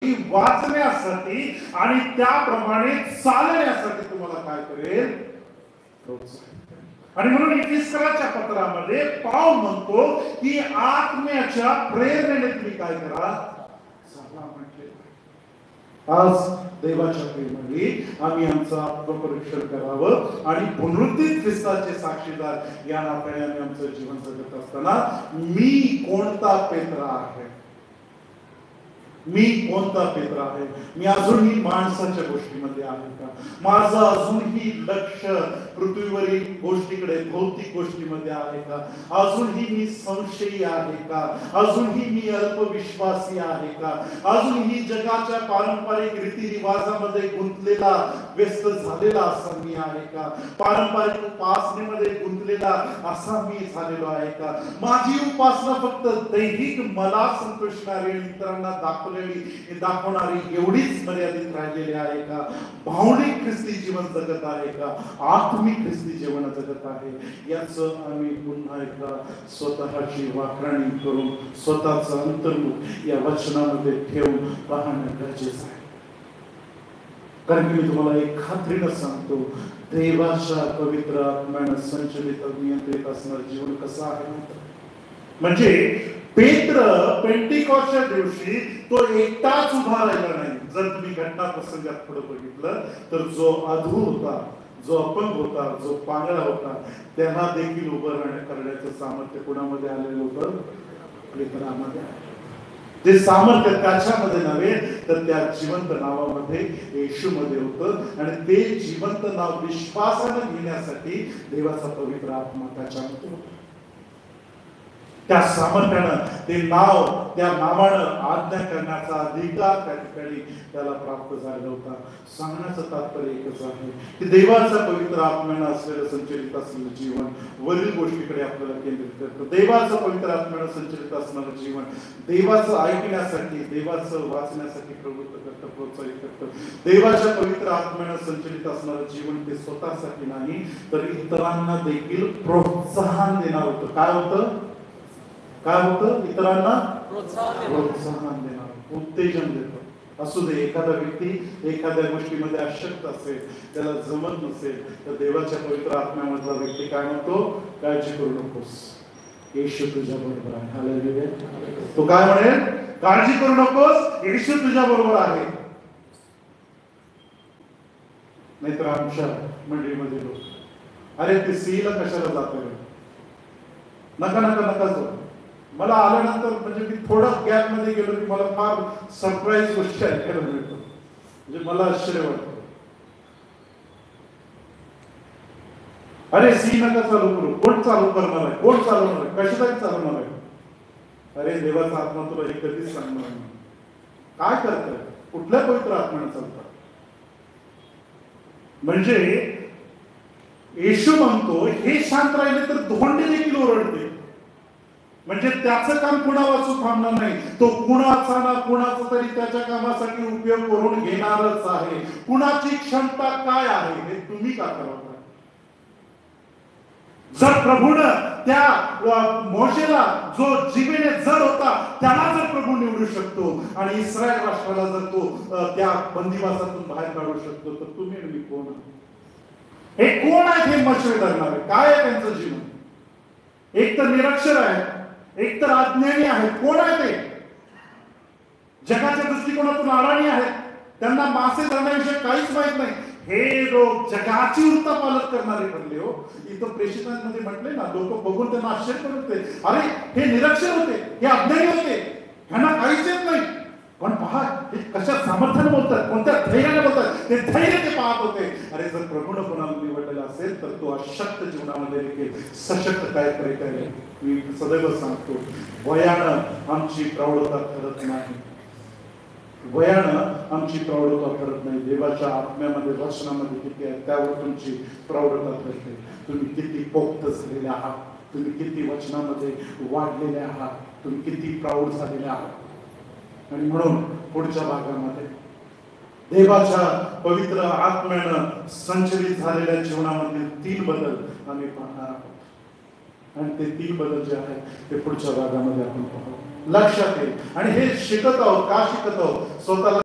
वाचण्यासाठी आणि त्याप्रमाणे चालण्यासाठी तुम्हाला काय करेल? आणि म्हणून इफिसकराच्या पत्रामध्ये पाऊल म्हणतो की आत्म्याच्या प्रेरणेने तुम्ही काय करा? चाला म्हटले. आज देवाच्या प्रेमाने आम्ही आमचं आत्मपरीक्षण करावं आणि पुनरुत्थित ख्रिस्ताचे साक्षीदार या नात्याने आम्ही आमचं जीवन जगत असताना मी कोणता पेत्र आहे? मी कोणता पेत्र आहे? मी अजूनही माणसाच्या गोष्टीमध्ये आहे का? माझं अजूनही लक्ष पृथ्वीवरील गोष्टीकडे, भौतिक गोष्टीमध्ये आहे का? अजूनही मी संशयी आहे का? अजूनही मी अल्पविश्वासी आहे का? अजूनही जगाच्या पारंपरिक रीतिरिवाजामध्ये गुंतलेला, व्यस्त झालेला असा मी आहे का? पारंपरिक उपासनेमध्ये गुंतलेला असा मी झालेलो आहे का? माझी उपासना फक्त दैहिक मला संतोषणारी, इतरांना दाखवणारी एवढीच मर्यादित राहिलेली आहे का? भावनिक ख्रिस्ती जीवन जगत आहे का? आत्मिक ख्रिस्ती जीवन जगत आहे? याचं आम्ही पुन्हा एकदा स्वतःची वाखणी करून स्वतःचं अंतर्मुख या वचनामध्ये ठेवून पाहणं गरजेचं आहे. कारण की मी तुम्हाला एक खात्रीनं सांगतो, देवाच्या पवित्र आत्म्यानं संचलित नियंत्रित असणारं जीवन कसं आहे? म्हणजे पेत्र पेंटिकॉस्टच्या दिवशी तो एकटाच उभा राहिला नाही. जर तुम्ही घटना प्रसंगात पुढे बघितलं तर जो अधू होता, जो अपंग होता, जो पांगळा होता, त्यांना देखील उभं करण्याचं सामर्थ्य कुणामध्ये आलेलं होतं? पेत्रामध्ये. ते सामर्थ्य त्याच्यामध्ये नव्हे तर त्या जिवंत नावामध्ये, येशूमध्ये होतं. आणि ते जिवंत नाव विश्वासाने घेण्यासाठी देवाचा पवित्र आत्मा त्याच्यामध्ये होता. त्या सामर्थ्यानं ते नाव, त्या नावानं आज्ञा करण्याचा अधिकार त्या ठिकाणी त्याला प्राप्त झाला होता. सांगण्याचं तात्पर्य एकच आहे की देवाचा पवित्र आत्म्यानं असलेलं संचलित असलेलं जीवन वरील गोष्टीकडे आपल्याला केंद्रित करतं. देवाचं पवित्र आत्म्यानं संचलित असणारं जीवन देवाचं ऐकण्यासाठी, देवाचं वाचण्यासाठी प्रवृत्त करतं, प्रोत्साहित करतं. देवाच्या पवित्र आत्म्यानं संचलित असणारं जीवन ते स्वतःसाठी नाही तर इतरांना देखील प्रोत्साहन देणार होतं. काय होतं? काय होतं? इतरांना प्रोत्साहन देणार, उत्तेजन देतं. असू दे, एखादा व्यक्ती एखाद्या गोष्टीमध्ये अशक्त असेल, त्याला जमत नसेल, तर देवाच्या पवित्र आत्म्यामधला व्यक्ती काय म्हणतो? काळजी करू नकोस, येशू तुझ्या बरोबर आहे. हालेलुया. तो काय म्हणेल? काळजी करू नकोस, येशू तुझ्या बरोबर आहे. नाहीतर आमच्या मंडळीमध्ये लोक, अरे ते सीला कशाला जातोय? नका नका नका जाऊ. मला आल्यानंतर म्हणजे मी थोडं गॅप मध्ये गेलो की मला फार सरप्राईज गोष्टी ऐकायला मिळतो. म्हणजे मला आश्चर्य वाटतं. अरे सी नका चालू करू. कोण चालू करणार आहे? कोण चालवणार आहे? कशासाठी चालवणार आहे? अरे देवाचा आत्मा तुला हे कधीच सांगणार नाही. काय करतोय? कुठल्या पवित्र आत्म्याने चालतात? म्हणजे येशू म्हणतो हे शांत राहिले तर धोंडे देखील ओरडते. म्हणजे त्याचं काम कुणा वाचून थांबणार नाही. तो कुणाचा ना कुणाचा तरी त्याच्या कामासाठी उपयोग करून घेणारच आहे. कुणाची क्षमता काय आहे हे तुम्ही का ठरवता? जर प्रभूनं त्या मोशेला जो जिभेने जड होता त्याला जर प्रभू निवडू शकतो आणि इस्रायल राष्ट्राला जर तो त्या बंदिवासातून बाहेर काढू शकतो, तर तुम्ही आणि मी कोण? हे कोण आहेत? हे मशवे धरणारे काय आहे त्यांचं जीवन? एक तर निरक्षर आहे, एक तर अज्ञानी आहेत. कोण आहे ते? जगाच्या दृष्टिकोनातून अडाणी आहेत. त्यांना मासे धरण्याविषयी काहीच माहित नाही. हे लोक जगाची उलथापालथ करणारे ठरले. हो, इथं प्रेषितांमध्ये म्हटले ना, लोक बघून त्यांना आश्चर्य होते. अरे हे निरक्षर होते, हे अज्ञानी होते, ह्यांना काहीच येत नाही. पण पहा हे कशा सामर्थ्याने बोलतात, कोणत्या धैर्याने बोलतात. ते धैर्य ते पाहत होते. अरे जर प्रभूनं कोणाला निवडलेला असेल तर तो अशक्त जीवनामध्ये देखील सशक्त काय करेल. मी सदैव सांगतो, वयानं आमची प्रौढता ठरत नाही. वयानं आमची प्रौढता ठरत नाही. देवाच्या आत्म्यामध्ये, वचनामध्ये किती आहे त्यावर तुमची प्रौढता ठरते. तुम्ही किती पोक्त झालेले आहात, तुम्ही किती वचनामध्ये वाढलेले आहात, तुम्ही किती प्रौढ झालेले आहात. आणि म्हणून पुढच्या भागामध्ये देवाच्या पवित्र आत्म्यानं संचलित झालेल्या जीवनामध्ये 3 बदल आम्ही पाहणार आहोत. आणि ते 3 बदल जे आहेत ते पुढच्या भागामध्ये आपण पाहू. लक्षात येईल. आणि हे शिकत आहोत का? शिकत आहोत स्वतःला